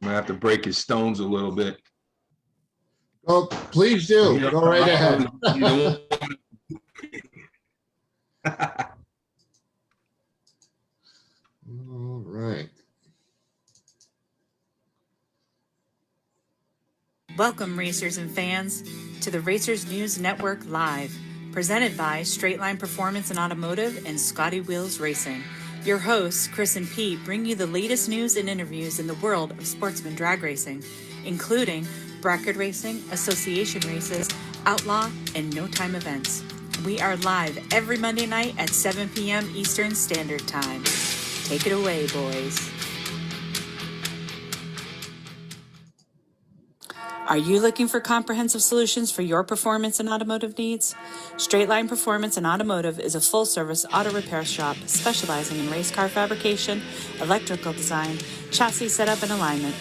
I'm gonna have to break his stones a little bit. Oh, please do. Go right ahead. All right. Welcome, racers and fans, to the Racers News Network Live, presented by Straight Line Performance and Automotive and Scotty Wheels Racing. Your hosts, Chris and Pete, bring you the latest news and interviews in the world of sportsman drag racing, including bracket racing, association races, outlaw, and no-time events. We are live every Monday night at 7 p.m. Eastern Standard Time. Take it away, boys. Are you looking for comprehensive solutions for your performance and automotive needs? Straight Line Performance and Automotive is a full-service auto repair shop specializing in race car fabrication, electrical design, chassis setup, and alignment.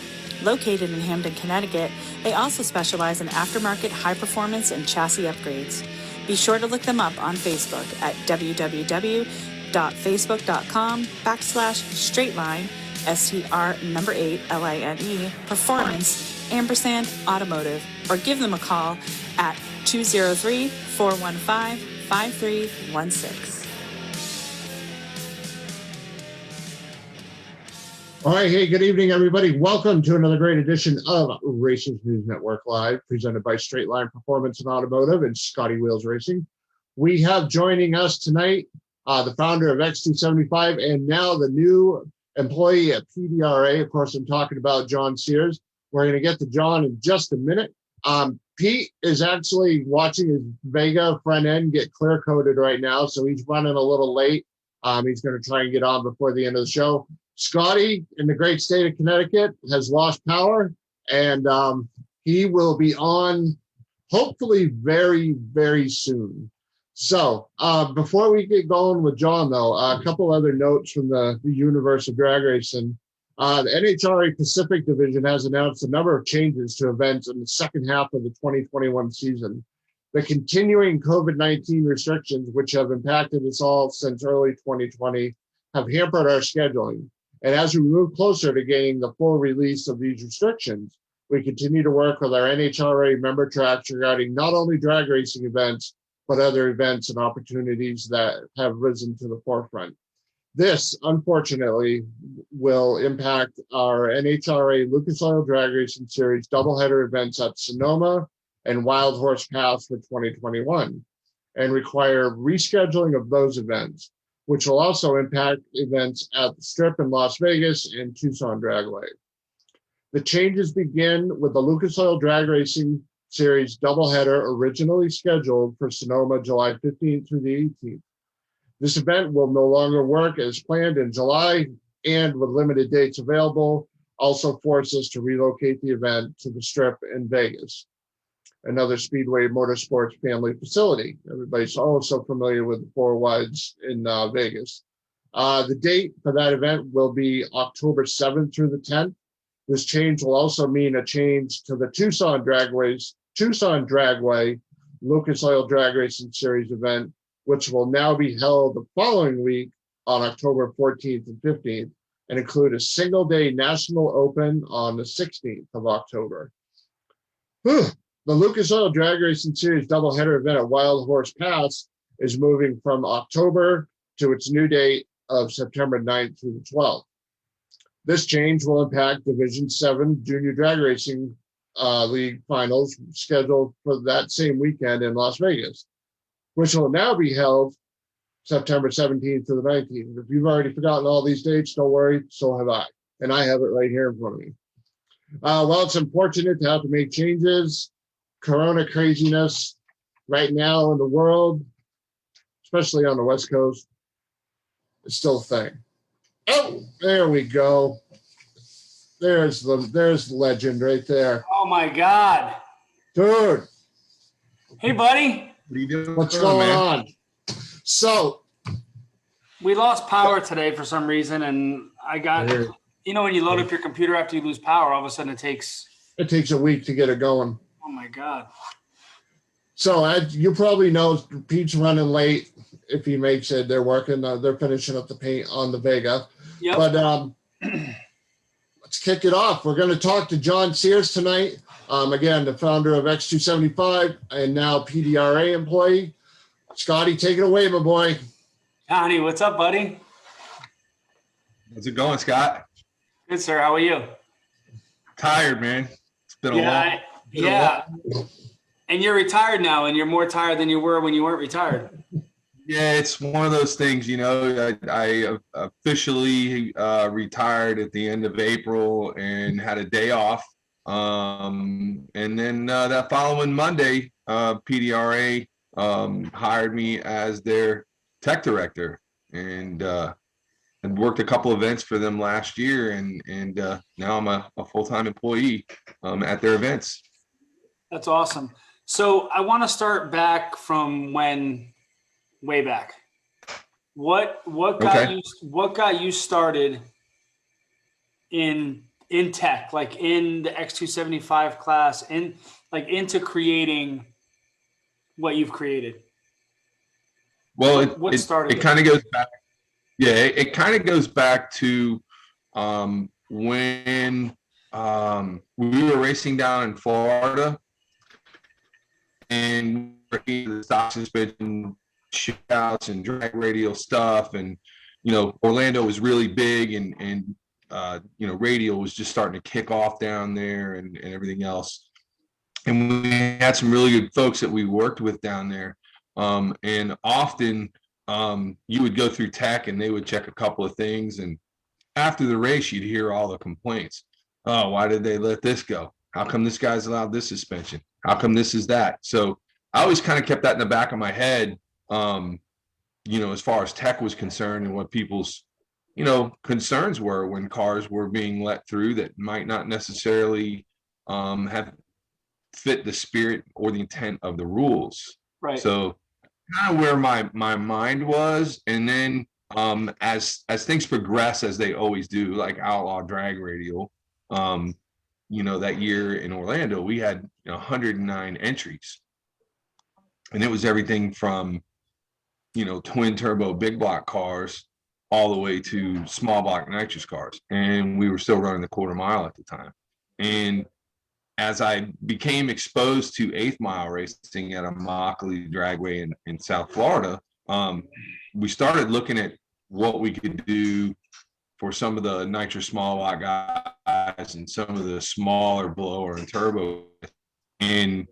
Located in Hamden, Connecticut, they also specialize in aftermarket high performance and chassis upgrades. Be sure to look them up on Facebook at www.facebook.com/straightline, STR8LINE, Performance, &Automotive, or give them a call at 203-415-5316. All right. Hey, good evening, everybody. Welcome to another great edition of Racers News Network Live, presented by Straight Line Performance and Automotive and Scotty Wheels Racing. We have joining us tonight the founder of X275 and now the new employee at PDRA. Of course, I'm talking about John Sears. We're going to get to John in just a minute. Pete is actually watching his Vega front end get clear coated right now, so he's running a little late. He's going to try and get on before the end of the show. Scotty, in the great state of Connecticut, has lost power, and he will be on hopefully very, very soon. So before we get going with John, though, a couple other notes from the universe of drag racing. The NHRA Pacific Division has announced a number of changes to events in the second half of the 2021 season. The continuing COVID-19 restrictions, which have impacted us all since early 2020, have hampered our scheduling. And as we move closer to getting the full release of these restrictions, we continue to work with our NHRA member tracks regarding not only drag racing events, but other events and opportunities that have risen to the forefront. This, unfortunately, will impact our NHRA Lucas Oil Drag Racing Series doubleheader events at Sonoma and Wild Horse Pass for 2021 and require rescheduling of those events, which will also impact events at the Strip in Las Vegas and Tucson Dragway. The changes begin with the Lucas Oil Drag Racing Series doubleheader originally scheduled for Sonoma July 15th through the 18th. This event will no longer work as planned in July, and with limited dates available, also force us to relocate the event to the Strip in Vegas, another Speedway Motorsports family facility. Everybody's also familiar with the four wides in Vegas. The date for that event will be October 7th through the 10th. This change will also mean a change to the Tucson Dragway Lucas Oil Drag Racing Series event, which will now be held the following week on October 14th and 15th, and include a single-day National Open on the 16th of October. The Lucas Oil Drag Racing Series doubleheader event at Wild Horse Pass is moving from October to its new date of September 9th through the 12th. This change will impact Division 7 Junior Drag Racing League finals scheduled for that same weekend in Las Vegas, which will now be held September 17th to the 19th. If you've already forgotten all these dates, don't worry, so have I. And I have it right here in front of me. While it's unfortunate to have to make changes, Corona craziness right now in the world, especially on the West Coast, is still a thing. Oh, there we go. There's the legend right there. Oh my God. Dude. Hey, buddy. What are you doing? What's going on? So we lost power today for some reason, and I got, you know, when you load up your computer after you lose power, all of a sudden it takes a week to get it going. Oh my God. So as you probably know, Pete's running late. If he makes it, they're finishing up the paint on the Vega. Yep. But let's kick it off. We're going to talk to John Sears tonight. Again, the founder of X275 and now PDRA employee. Scotty, take it away, my boy. Johnny, what's up, buddy? How's it going, Scott? Good, sir. How are you? Tired, man. It's been a long. Yeah. And you're retired now, and you're more tired than you were when you weren't retired. Yeah, it's one of those things, you know. I officially retired at the end of April and had a day off. And then that following Monday, PDRA hired me as their tech director, and worked a couple events for them last year, and now I'm a full-time employee at their events. That's awesome. So I want to start back from way back. What got you started in tech, like in the X275 class, and like into creating what you've created? Well, what started it kind of goes back. Yeah, it kind of goes back to when we were racing down in Florida, and the stock suspension shootouts and drag radial stuff, and Orlando was really big, and Radial was just starting to kick off down there, and everything else. And we had some really good folks that we worked with down there, and often you would go through tech and they would check a couple of things, and after the race you'd hear all the complaints. Oh, why did they let this go? How come this guy's allowed this suspension? How come this is that? So I always kind of kept that in the back of my head, as far as tech was concerned, and what people's concerns were when cars were being let through that might not necessarily have fit the spirit or the intent of the rules. Right. So kind of where my mind was, and then as things progress, as they always do, like Outlaw Drag Radial, that year in Orlando we had 109 entries, and it was everything from twin turbo big block cars all the way to small block nitrous cars, and we were still running the quarter mile at the time. And as I became exposed to 8th mile racing at a Immokalee dragway in South Florida, we started looking at what we could do for some of the nitrous small block guys and some of the smaller blower and turbo, and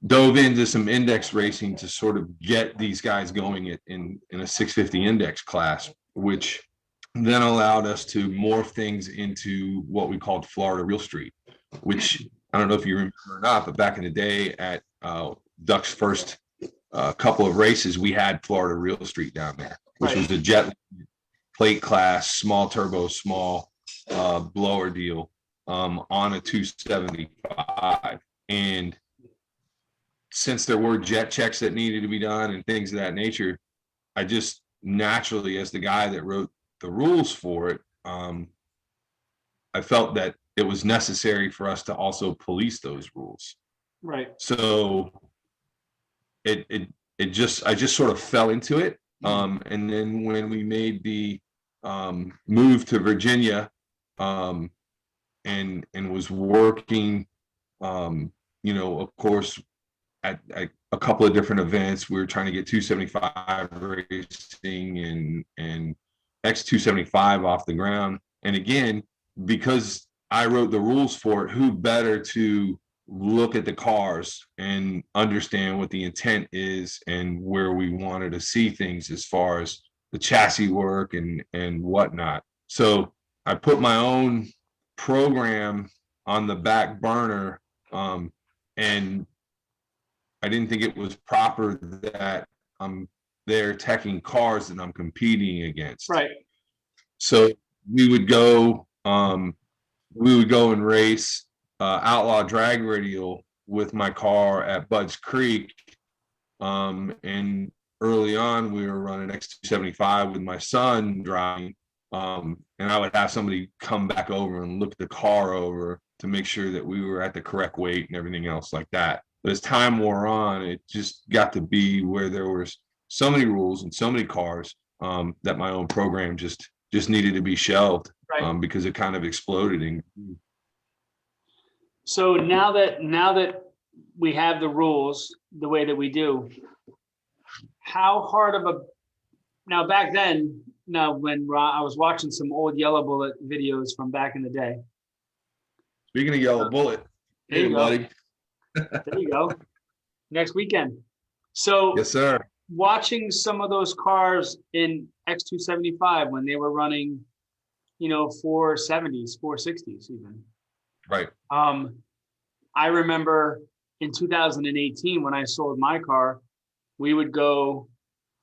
dove into some index racing to sort of get these guys going in a 650 index class, which then allowed us to morph things into what we called Florida Real Street, which I don't know if you remember or not, but back in the day at Duck's first couple of races, we had Florida Real Street down there, which was the jet plate class, small turbo, small blower deal on a 275. And since there were jet checks that needed to be done and things of that nature, I just naturally, as the guy that wrote the rules for it, I felt that it was necessary for us to also police those rules. Right. So I just sort of fell into it. And then when we made the move to Virginia, and was working, of course, at a couple of different events, we were trying to get 275 racing and X275 off the ground. And again, because I wrote the rules for it, who better to look at the cars and understand what the intent is and where we wanted to see things as far as the chassis work and whatnot. So I put my own program on the back burner, and I didn't think it was proper that I'm there teching cars that I'm competing against. Right. So we would go and race Outlaw Drag Radial with my car at Budds Creek. And early on, we were running X275 with my son driving. And I would have somebody come back over and look the car over to make sure that we were at the correct weight and everything else like that. But as time wore on, it just got to be where there was so many rules and so many cars that my own program just needed to be shelved Right. because it kind of exploded. So now that we have the rules the way that we do, how hard of a now back then? Now when I was watching some old Yellow Bullet videos from back in the day. Speaking of Yellow Bullet, There you go. buddy. There you go. Next weekend. So Yes, sir. watching some of those cars in X275 when they were running, 470s, 460s even. Right. I remember in 2018 when I sold my car, we would go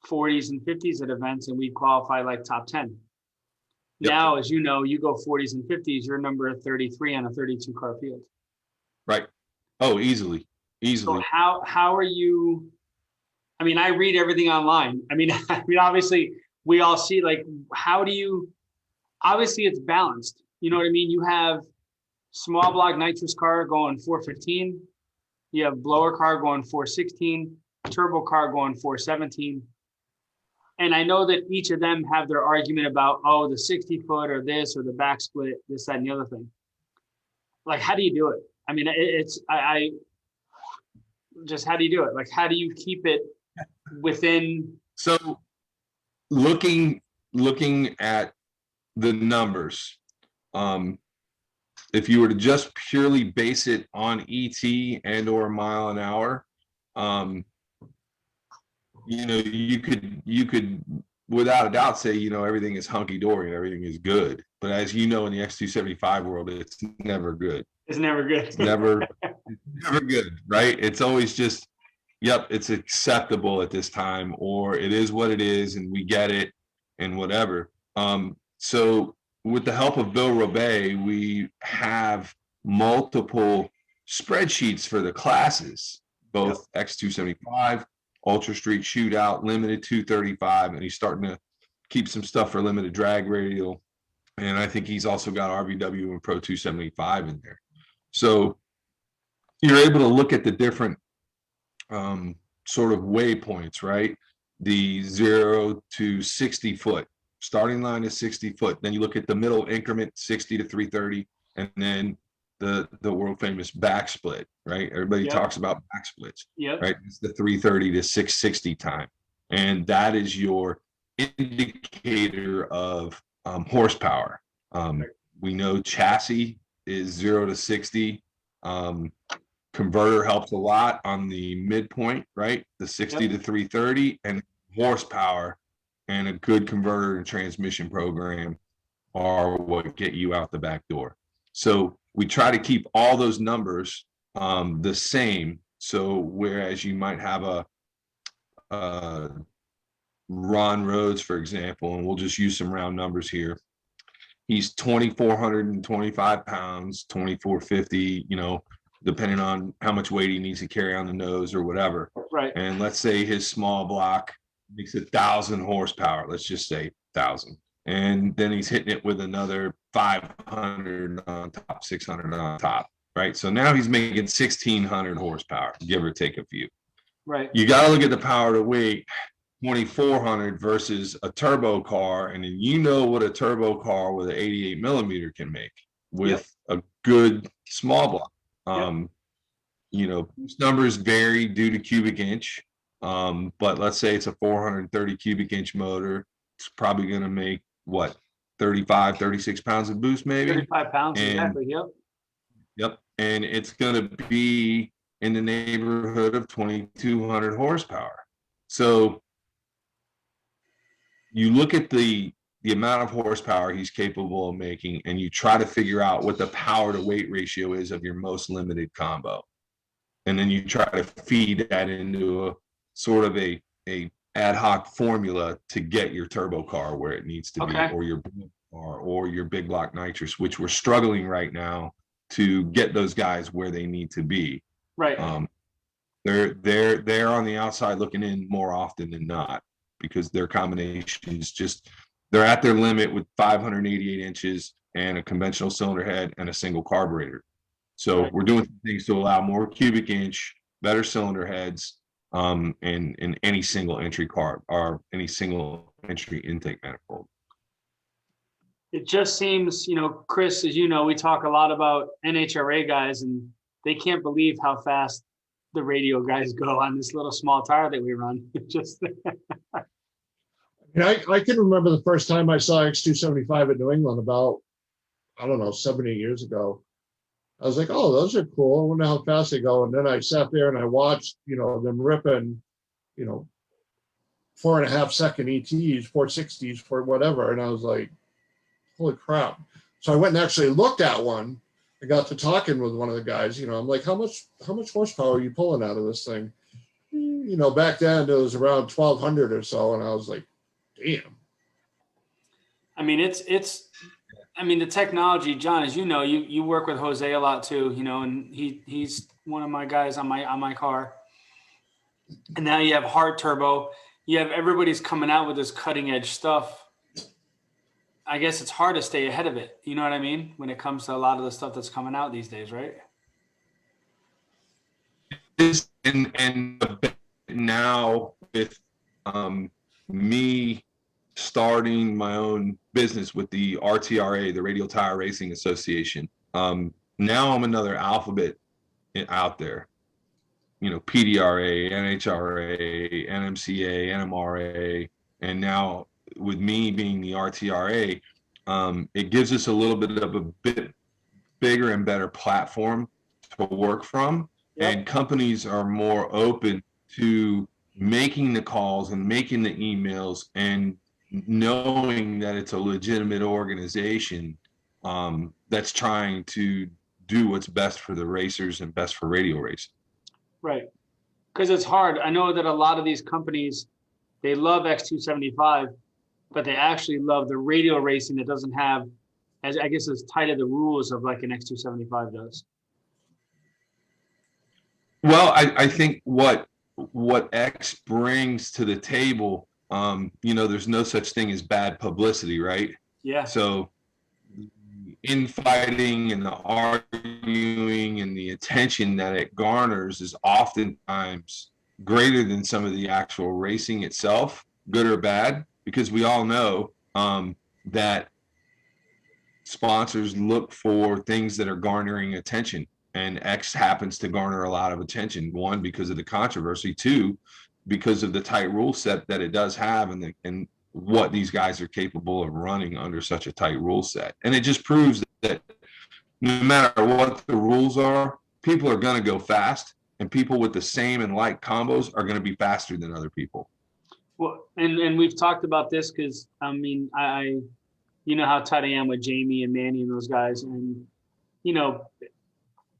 40s and 50s at events and we'd qualify like top 10. Yep. Now, as you know, you go 40s and 50s, you're number 33 on a 32 car field. Right. Oh, easily. So how are you? I mean, I read everything online. I mean, obviously we all see like, how do you, obviously it's balanced. You know what I mean? You have small block nitrous car going 415. You have blower car going 416, turbo car going 417. And I know that each of them have their argument about, the 60-foot or this or the back split, this, that, and the other thing. Like, how do you do it? I mean, I just, how do you do it? Like, how do you keep it within? So looking at the numbers, if you were to just purely base it on ET and or mile an hour, you could without a doubt say, everything is hunky-dory and everything is good. But as you know, in the X275 world, it's never good. It's never good. It's never good, right? It's always just, yep, it's acceptable at this time, or it is what it is, and we get it, and whatever. So with the help of Bill Robey, we have multiple spreadsheets for the classes, both X275, Ultra Street Shootout, Limited 235, and he's starting to keep some stuff for Limited Drag Radial. And I think he's also got RVW and Pro 275 in there. So you're able to look at the different sort of waypoints, right? The 0 to 60 foot. Starting line is 60 foot. Then you look at the middle increment, 60 to 330, and then the world famous back split, right? Everybody talks about back splits, right? It's the 330 to 660 time. And that is your indicator of horsepower. We know chassis is 0 to 60. Converter helps a lot on the midpoint, right? The 60 to 330, and horsepower and a good converter and transmission program are what get you out the back door. So we try to keep all those numbers the same. So whereas you might have a Ron Rhodes, for example, and we'll just use some round numbers here. He's 2,425 pounds, 2,450, depending on how much weight he needs to carry on the nose or whatever. Right. And let's say his small block makes 1,000 horsepower. Let's just say 1,000. And then he's hitting it with another 500 on top, 600 on top, right? So now he's making 1,600 horsepower, give or take a few. Right. You got to look at the power to weight, 2,400 versus a turbo car. And then what a turbo car with an 88 millimeter can make with a good small block. These numbers vary due to cubic inch. But let's say it's a 430 cubic inch motor. It's probably going to make 35, 36 pounds of boost, maybe 35 pounds. Exactly. Yep. And it's going to be in the neighborhood of 2,200 horsepower. So you look at the amount of horsepower he's capable of making, and you try to figure out what the power to weight ratio is of your most limited combo. And then you try to feed that into a sort of a ad hoc formula to get your turbo car where it needs to be, or your car, or your big block nitrous, which we're struggling right now to get those guys where they need to be. Right. They're on the outside looking in more often than not, because their combinations they're at their limit with 588 inches and a conventional cylinder head and a single carburetor. So we're doing things to allow more cubic inch, better cylinder heads, in any single entry car or any single entry intake manifold. it just seems, Chris, as you know, we talk a lot about NHRA guys, and they can't believe how fast the radio guys go on this little small tire that we run. Just I can remember the first time I saw X275 at New England about, I don't know, 70 years ago. I was like, oh, those are cool. I wonder how fast they go. And then I sat there and I watched, them ripping, 4.5-second ETs, 460s, for whatever. And I was like, holy crap. So I went and actually looked at one. I got to talking with one of the guys, I'm like, how much horsepower are you pulling out of this thing? Back then it was around 1,200 or so. And I was like, damn. I mean, the technology, John, as you know, you work with Jose a lot too, and he's one of my guys on my car. And now you have hard turbo. You have everybody's coming out with this cutting edge stuff. I guess it's hard to stay ahead of it. You know what I mean? When it comes to a lot of the stuff that's coming out these days, right? And now with me starting my own business with the RTRA, the Radial Tire Racing Association. Now I'm another alphabet out there. PDRA, NHRA, NMCA, NMRA, and now with me being the RTRA, it gives us a little bit of a bit bigger and better platform to work from. Yep. And companies are more open to making the calls and making the emails and knowing that it's a legitimate organization that's trying to do what's best for the racers and best for radio racing. Right. Because it's hard. I know that a lot of these companies, they love X275, but they actually love the radio racing that doesn't have, as tight of the rules of like an X275 does. Well, I think what X brings to the table, there's no such thing as bad publicity, right? Yeah. So infighting and the arguing and the attention that it garners is oftentimes greater than some of the actual racing itself, good or bad, because we all know that sponsors look for things that are garnering attention, and X happens to garner a lot of attention. One, because of the controversy. Two, because of the tight rule set that it does have, and what these guys are capable of running under such a tight rule set. And it just proves that no matter what the rules are, people are going to go fast, and people with the same and like combos are going to be faster than other people. Well, and we've talked about this because, I how tight I am with Jamie and Manny and those guys. And,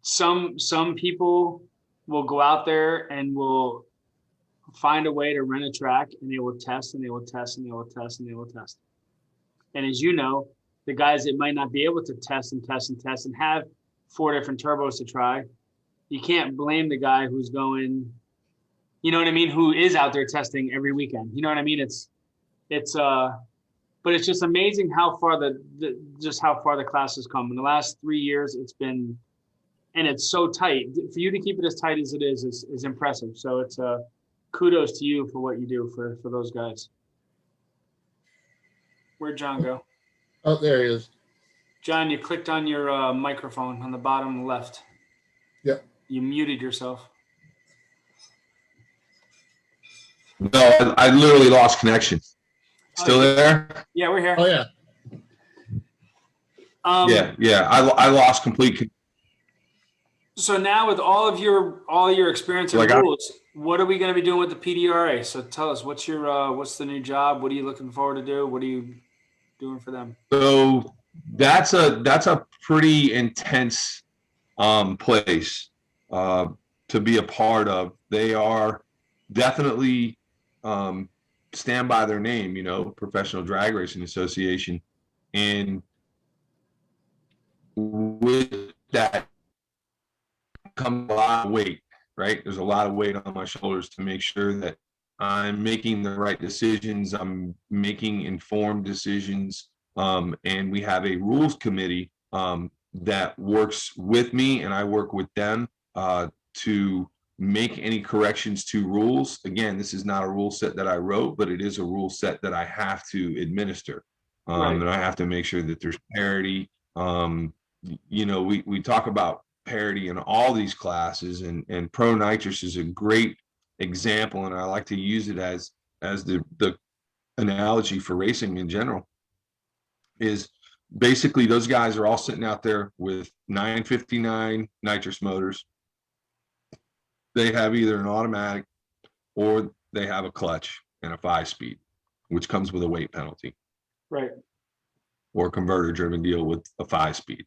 some people will go out there and will find a way to rent a track, and they will test and they will test and they will test and they will test. And as you know, the guys that might not be able to test and test and test and have 4 different turbos to try, you can't blame the guy who's going, who is out there testing every weekend. You know what I mean? But it's just amazing how far the class has come. In the last 3 years, and it's so tight. For you to keep it as tight as it is impressive. So it's kudos to you for what you do for those guys. Where'd John go? Oh, there he is. John, you clicked on your microphone on the bottom left. Yep. You muted yourself. No, I literally lost connection. Still there? Yeah, we're here. Oh yeah. Yeah. I lost complete. So now with all your experience and rules, what are we going to be doing with the PDRA? So tell us, what's the new job? What are you looking forward to do? What are you doing for them? So that's a pretty intense place to be a part of. They are definitely stand by their name, Professional Drag Racing Association, and with that comes a lot of weight, right? There's a lot of weight on my shoulders to make sure that I'm making the right decisions. I'm making informed decisions. And we have a rules committee that works with me, and I work with them to make any corrections to rules. Again, this is not a rule set that I wrote, but it is a rule set that I have to administer. Right. And I have to make sure that there's parity. We talk about parity in all these classes, and pro nitrous is a great example, and I like to use it as the analogy for racing in general. Is basically those guys are all sitting out there with 959 nitrous motors. They have either an automatic or they have a clutch and a 5-speed, which comes with a weight penalty. Right. Or a converter driven deal with a 5-speed.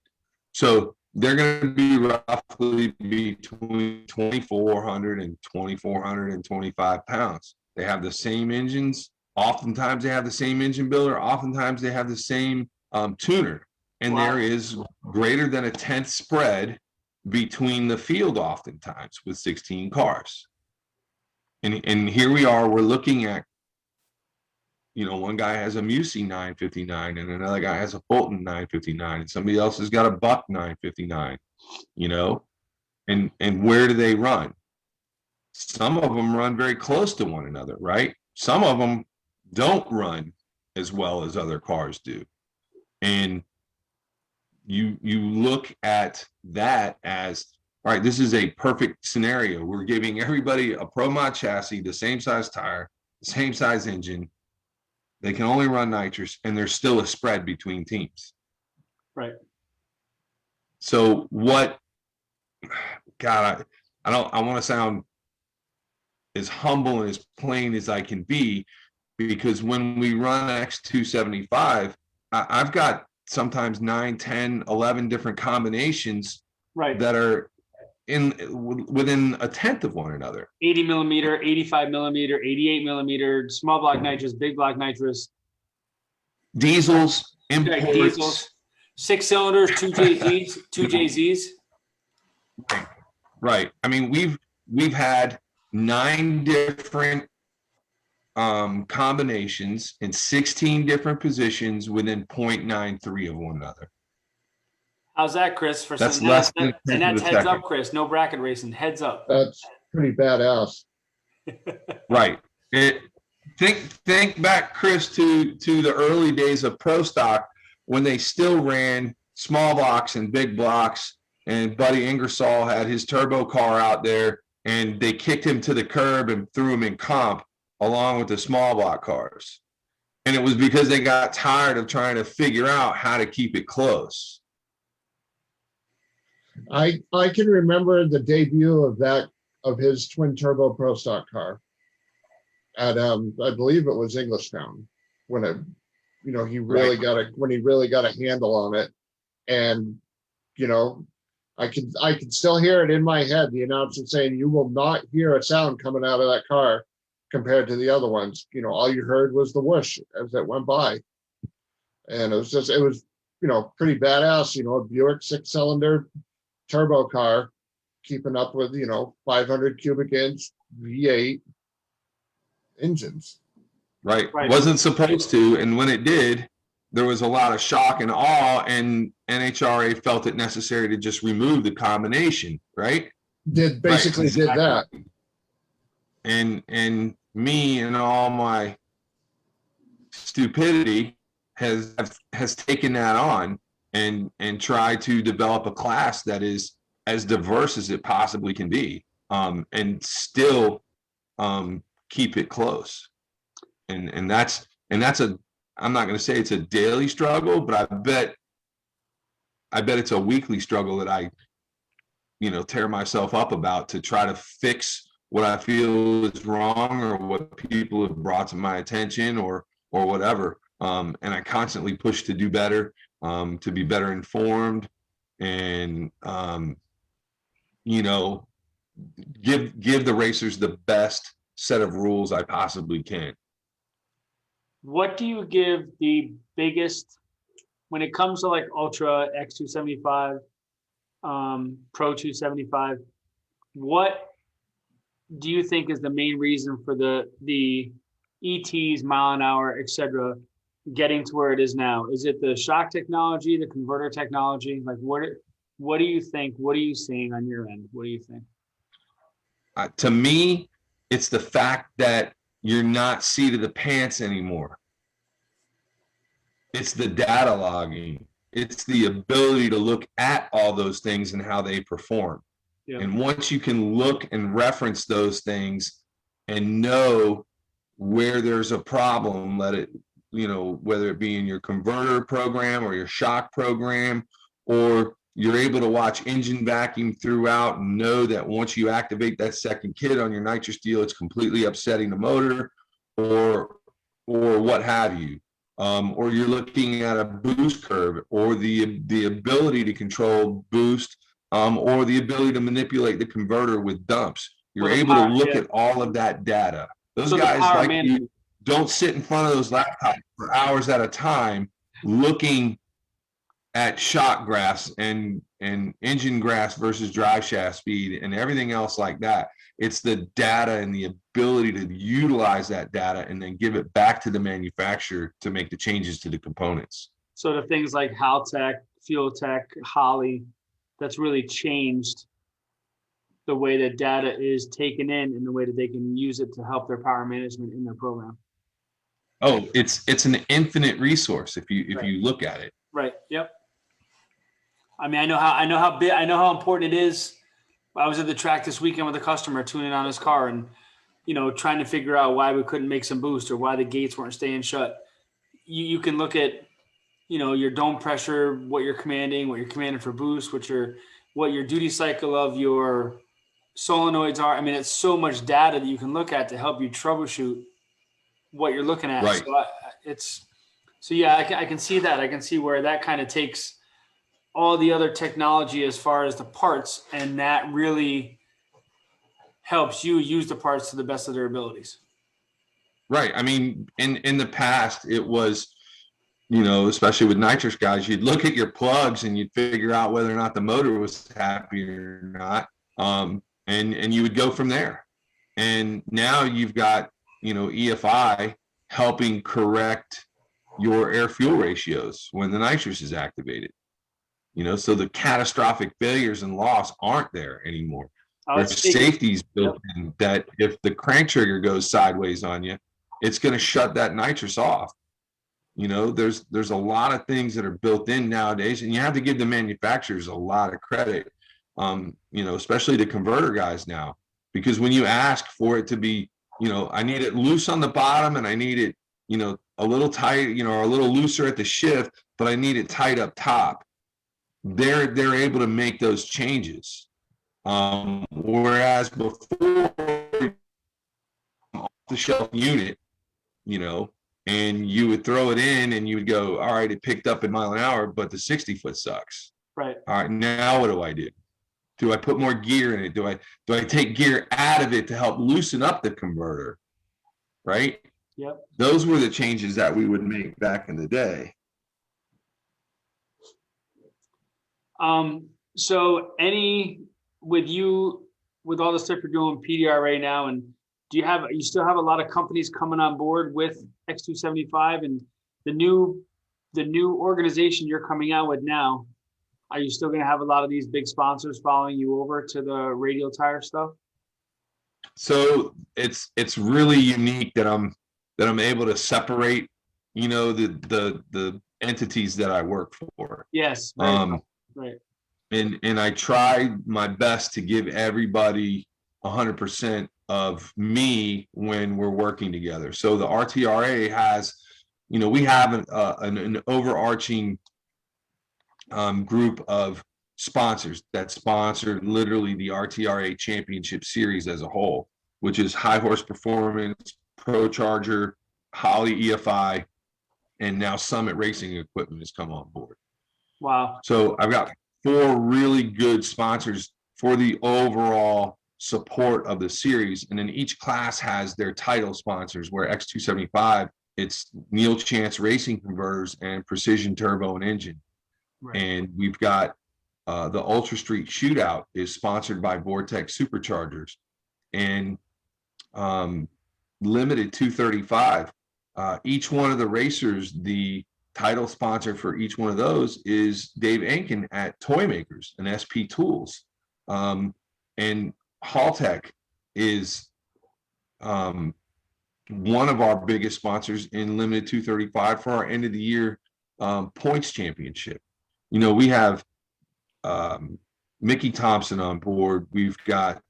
So they're going to be roughly between 2,400 and 2,425 pounds. They have the same engines. Oftentimes they have the same engine builder. Oftentimes they have the same tuner. And Wow. there is greater than a 10th spread between the field oftentimes with 16 cars. And here we are, we're looking at, one guy has a Musi 959 and another guy has a Fulton 959 and somebody else has got a Buck 959, and where do they run? Some of them run very close to one another, right? Some of them don't run as well as other cars do. And you look at that as, all right, this is a perfect scenario. We're giving everybody a Pro Mod chassis, the same size tire, the same size engine. They can only run nitrous, and there's still a spread between teams. Right. So what, God, I want to sound as humble and as plain as I can be, because when we run X275, I've got sometimes 9, 10, 11 different combinations that are within a tenth of one another. 80 millimeter, 85 millimeter, 88 millimeter, small block nitrous, big block nitrous. Diesels, imports. Right, diesels, 6 cylinders, 2 JZs, 2 JZs. Right. I mean, we've had 9 different combinations in 16 different positions within 0.93 of one another. How's that, Chris? That's less than and that's heads up, Chris. No bracket racing. Heads up. That's pretty badass. Right. Think back, Chris, to the early days of Pro Stock when they still ran small blocks and big blocks, and Buddy Ingersoll had his turbo car out there, and they kicked him to the curb and threw him in comp along with the small block cars. And it was because they got tired of trying to figure out how to keep it close. I can remember the debut of his twin turbo Pro Stock car at I believe it was Englishtown, when he really got a handle on it. And I can still hear it in my head, the announcer saying, "You will not hear a sound coming out of that car compared to the other ones." All you heard was the whoosh as it went by. And it was pretty badass, a Buick 6-cylinder turbo car keeping up with 500 cubic inch V8 engines. Right. Wasn't supposed to, and when it did, there was a lot of shock and awe, and NHRA felt it necessary to just remove the combination, right? Did that. And me and all my stupidity has taken that on and try to develop a class that is as diverse as it possibly can be, and still keep it close. And that's I'm not going to say it's a daily struggle, but I bet it's a weekly struggle that I tear myself up about to try to fix what I feel is wrong, or what people have brought to my attention, or whatever. And I constantly push to do better, to be better informed, and give the racers the best set of rules I possibly can. What do you give the biggest, when it comes to like Ultra X275, Pro 275, what do you think is the main reason for the ETs, mile an hour, etc., getting to where it is now? Is it the shock technology, the converter technology? Like, what do you think? What are you seeing on your end? What do you think? To me, it's the fact that you're not seat of the pants anymore. It's the data logging. It's the ability to look at all those things and how they perform. Yeah. And once you can look and reference those things and know where there's a problem, let it, whether it be in your converter program or your shock program, or you're able to watch engine vacuum throughout and know that once you activate that second kit on your nitrous steel, it's completely upsetting the motor, or what have you. Or you're looking at a boost curve, or the ability to control boost, or the ability to manipulate the converter with dumps. You're able to look at all of that data. Those guys like you don't sit in front of those laptops for hours at a time looking at shock graphs and engine graphs versus drive shaft speed and everything else like that. It's the data and the ability to utilize that data and then give it back to the manufacturer to make the changes to the components. So the things like Haltech, Fuel Tech, Holley, that's really changed the way that data is taken in and the way that they can use it to help their power management in their program. Oh, it's an infinite resource if you look at it. Right. Yep. I mean, I know how important it is. I was at the track this weekend with a customer tuning on his car and, trying to figure out why we couldn't make some boost or why the gates weren't staying shut. You can look at, your dome pressure, what you're commanding for boost, what your duty cycle of your solenoids are. I mean, it's so much data that you can look at to help you troubleshoot what you're looking at. Right. So I can see that. I can see where that kind of takes all the other technology as far as the parts, and that really helps you use the parts to the best of their abilities. Right. I mean, in the past, it was, especially with nitrous guys, you'd look at your plugs and you'd figure out whether or not the motor was happy or not. And you would go from there. And now you've got, EFI helping correct your air fuel ratios when the nitrous is activated. So the catastrophic failures and loss aren't there anymore. There's safeties built in that if the crank trigger goes sideways on you, it's going to shut that nitrous off. There's a lot of things that are built in nowadays, and you have to give the manufacturers a lot of credit, especially the converter guys now, because when you ask for it to be, I need it loose on the bottom and I need it, a little tight, or a little looser at the shift, but I need it tight up top. They're able to make those changes. Whereas before, off the shelf unit, and you would throw it in and you would go, all right, it picked up in mile an hour, but the 60-foot sucks. Right. All right, now what do I do? Do I put more gear in it? Do I take gear out of it to help loosen up the converter? Right? Yep. Those were the changes that we would make back in the day. So with all the stuff you're doing PDRA now, and you still have a lot of companies coming on board with X275 and the new organization you're coming out with now? Are you still going to have a lot of these big sponsors following you over to the Radial tire stuff? So it's really unique that I'm able to separate, the entities that I work for. Yes. Right. And I try my best to give everybody 100% of me when we're working together. So the RTRA has, we have an overarching group of sponsors that sponsored literally the RTRA Championship Series as a whole, which is High Horse Performance, Pro Charger, Holley EFI, and now Summit Racing Equipment has come on board. Wow. So I've got 4 really good sponsors for the overall support of the series. And then each class has their title sponsors, where X275, it's Neil Chance Racing Converters and Precision Turbo and Engine. Right. And we've got the Ultra Street Shootout is sponsored by Vortex Superchargers, and Limited 235. Each one of the racers, the title sponsor for each one of those is Dave Ankin at Toy Makers and SP Tools. And Haltech is one of our biggest sponsors in Limited 235 for our end of the year points championship. You know, we have Mickey Thompson on board. We've got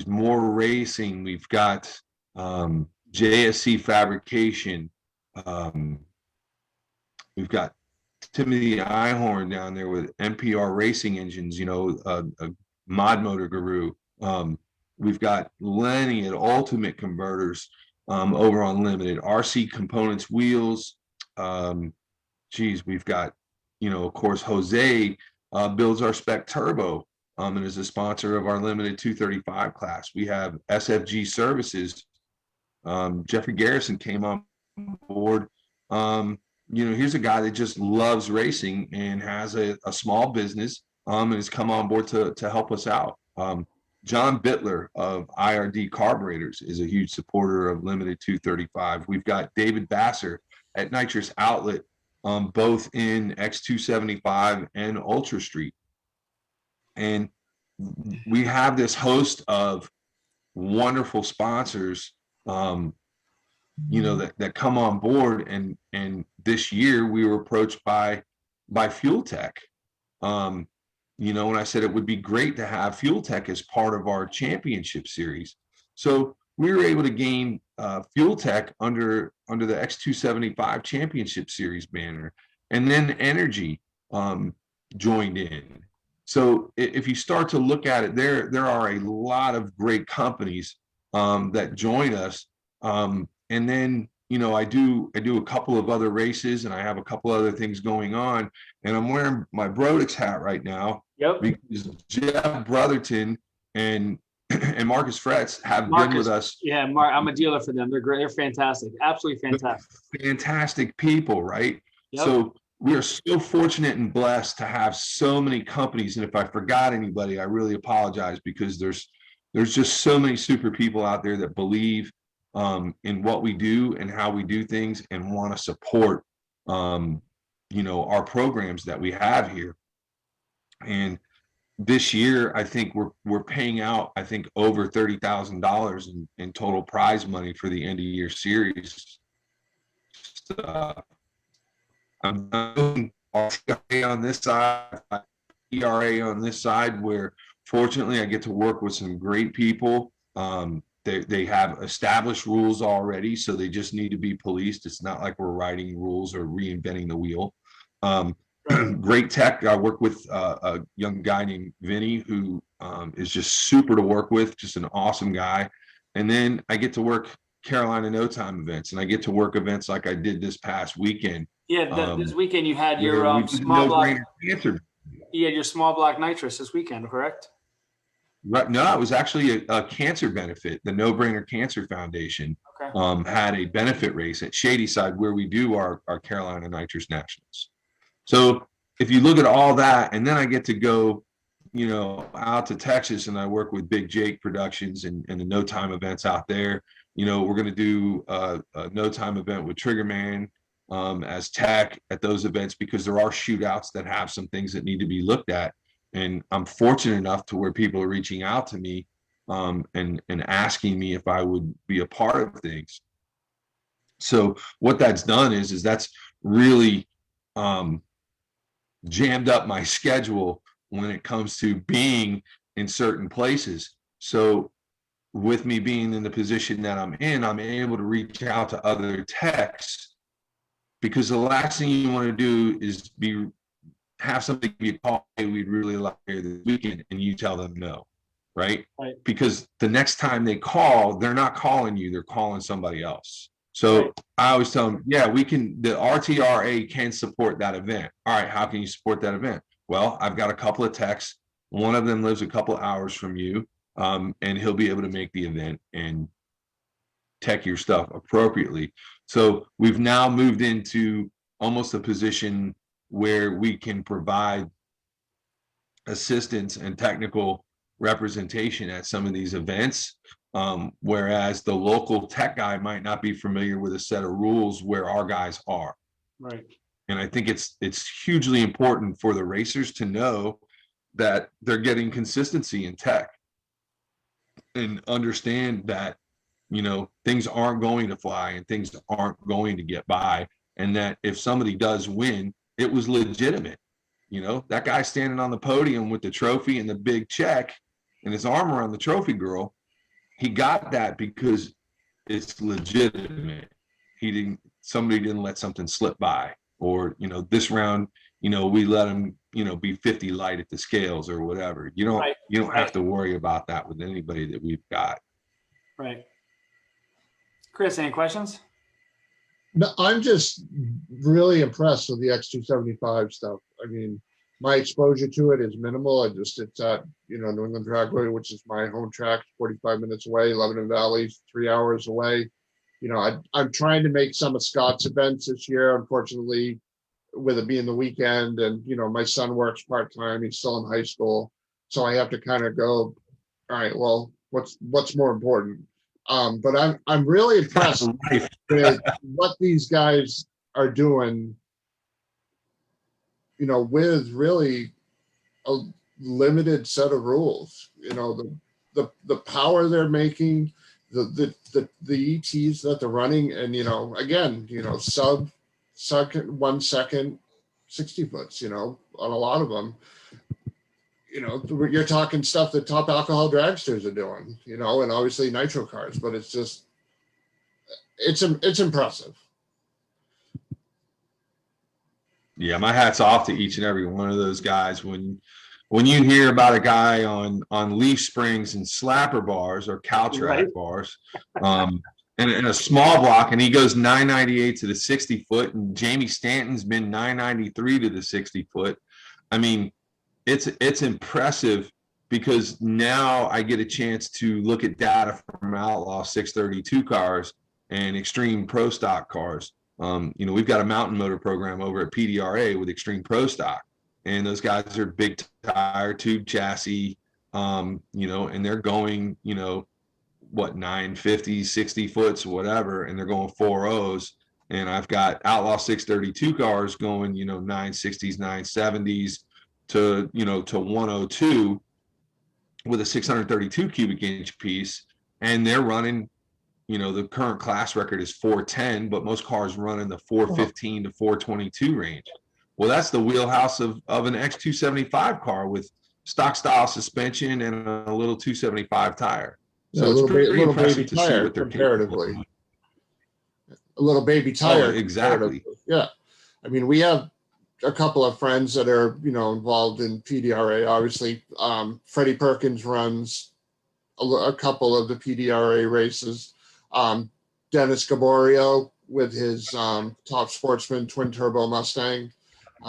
more racing. We've got JSC Fabrication. We've got Timothy Ihorn down there with NPR Racing Engines, you know, a mod motor guru. We've got Lenny at Ultimate Converters over on Limited. RC Components Wheels. We've got, you know, of course, Jose builds our Spec Turbo and is a sponsor of our Limited 235 class. We have SFG Services. Jeffrey Garrison came on board. You know, here's a guy that just loves racing and has a small business and has come on board to help us out. John Bittler of IRD Carburetors is a huge supporter of Limited 235. We've got David Basser at Nitrous Outlet, both in X275 and Ultra Street. And we have this host of wonderful sponsors, you know, that come on board. And this year we were approached by Fuel Tech. You know, when I said it would be great to have Fuel Tech as part of our championship series. So we were able to gain Fuel Tech under the X275 championship series banner. And then Energy joined in. So if you start to look at it, there are a lot of great companies that join us. And then, you know, I do a couple of other races and I have a couple other things going on. And I'm wearing my Brodix hat right now. Yep. Because Jeff Brotherton and Marcus Fretz have been with us. Yeah, I'm a dealer for them. They're great. They're fantastic. Absolutely fantastic. Fantastic people, right? Yep. So we are so fortunate and blessed to have so many companies. And if I forgot anybody, I really apologize, because there's just so many super people out there that believe in what we do and how we do things and want to support, you know, our programs that we have here. And this year, I think we're paying out, I think, over $30,000 in total prize money for the end of year series. I'm doing RCRA on this side, ERA on this side, where fortunately I get to work with some great people. They have established rules already, so they just need to be policed. It's not like we're writing rules or reinventing the wheel. Great tech. I work with a young guy named Vinny who is just super to work with, just an awesome guy. And then I get to work Carolina No Time events, and I get to work events like I did this past weekend. Yeah, this weekend you had your small block. You had your small block nitrous this weekend, correct? Right. No, it was actually a cancer benefit. The No Brainer Cancer Foundation had a benefit race at Shadyside where we do our Carolina Nitrous Nationals. So if you look at all that, and then I get to go, you know, out to Texas and I work with Big Jake Productions and the No Time events out there. You know, we're going to do a No Time event with Triggerman as tech at those events, because there are shootouts that have some things that need to be looked at. And I'm fortunate enough to where people are reaching out to me and asking me if I would be a part of things. So what that's done is that's really jammed up my schedule when it comes to being in certain places. So with me being in the position that I'm in, I'm able to reach out to other techs, because the last thing you want to do is have somebody be called, hey, we'd really like here this weekend, and you tell them no, right? Because the next time they call, they're not calling you, they're calling somebody else. So I always tell them, yeah, we can, the RTRA can support that event. All right, how can you support that event? Well, I've got a couple of techs. One of them lives a couple of hours from you, and he'll be able to make the event and tech your stuff appropriately. So we've now moved into almost a position where we can provide assistance and technical representation at some of these events, whereas the local tech guy might not be familiar with a set of rules where our guys are. Right. And I think it's hugely important for the racers to know that they're getting consistency in tech and understand that, you know, things aren't going to fly and things aren't going to get by and that if somebody does win, it was legitimate. You know, that guy standing on the podium with the trophy and the big check and his arm around the trophy girl, he got that because it's legitimate. Somebody didn't let something slip by, or, you know, this round, you know, we let him, you know, be 50 light at the scales or whatever. You don't have to worry about that with anybody that we've got. Right. Chris, any questions? No, I'm just really impressed with the X275 stuff. I mean, my exposure to it is minimal. It's at, New England Dragway, which is my home track, 45 minutes away, Lebanon Valley, 3 hours away. I'm trying to make some of Scott's events this year. Unfortunately, with it being the weekend, and my son works part-time, he's still in high school, so I have to kind of go, all right, well, what's more important? But I'm really impressed with what these guys are doing, with really a limited set of rules. The power they're making, the ETs that they're running, and again, sub 1 second 60 foots, on a lot of them. You're talking stuff that top alcohol dragsters are doing, and obviously nitro cars, but it's impressive. Yeah, my hat's off to each and every one of those guys. When you hear about a guy on leaf springs and slapper bars or couch rack bars, in a small block, and he goes 998 to the 60 foot, and Jamie Stanton's been 993 to the 60 foot. I mean, it's impressive, because now I get a chance to look at data from Outlaw 632 cars and Extreme Pro Stock cars. We've got a mountain motor program over at PDRA with Extreme Pro Stock, and those guys are big tire, tube chassis, and they're going, 950, 60 foots, whatever, and they're going 4.0s. And I've got Outlaw 632 cars going, 960s, 970s to 102 with a 632 cubic inch piece, and they're running, the current class record is 410, but most cars run in the 415 to 422 range. Well, that's the wheelhouse of an X275 car with stock style suspension and a little 275 tire. So it's pretty impressive to see what they're comparatively. A little baby tire. Oh, exactly. Yeah. I mean, we have a couple of friends that are, involved in PDRA. Obviously, Freddie Perkins runs a couple of the PDRA races. Dennis Gaborio with his Top Sportsman twin turbo Mustang.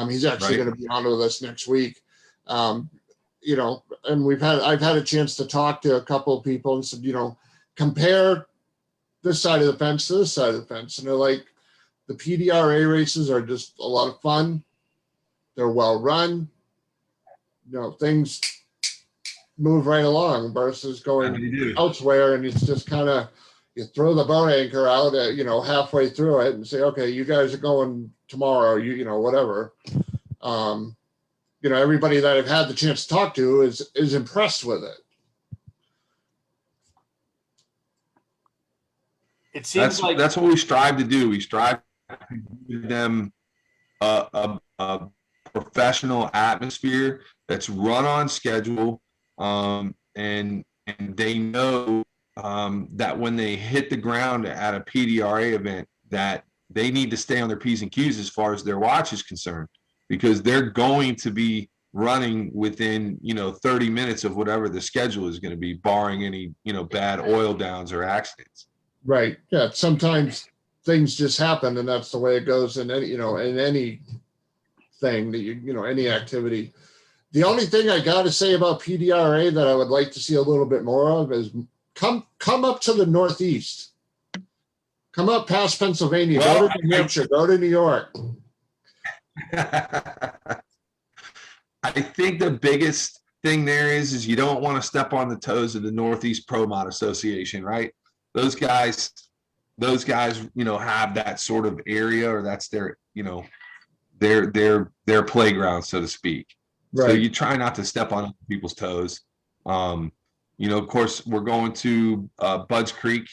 He's actually going to be on with us next week. And I've had a chance to talk to a couple of people and said, compare this side of the fence to this side of the fence. And they're like, the PDRA races are just a lot of fun. They're well run. Things move right along versus going elsewhere. And it's just kind of, you throw the boat anchor out at, halfway through it and say, okay, you guys are going tomorrow, whatever. Everybody that I've had the chance to talk to is impressed with it. It seems that's what we strive to do. We strive to give them a professional atmosphere that's run on schedule, and they know that when they hit the ground at a PDRA event, that they need to stay on their P's and Q's as far as their watch is concerned, because they're going to be running within 30 minutes of whatever the schedule is going to be, barring any bad oil downs or accidents. Right. Yeah. Sometimes things just happen, and that's the way it goes in any in any thing that any activity. The only thing I got to say about PDRA that I would like to see a little bit more of is come up to the Northeast. Come up past Pennsylvania. Go to New Hampshire. Go to New York. I think the biggest thing there is you don't want to step on the toes of the Northeast Pro Mod Association, right? Those guys, have that sort of area, or that's their, their playground, so to speak. Right. So you try not to step on people's toes. Of course, we're going to Budds Creek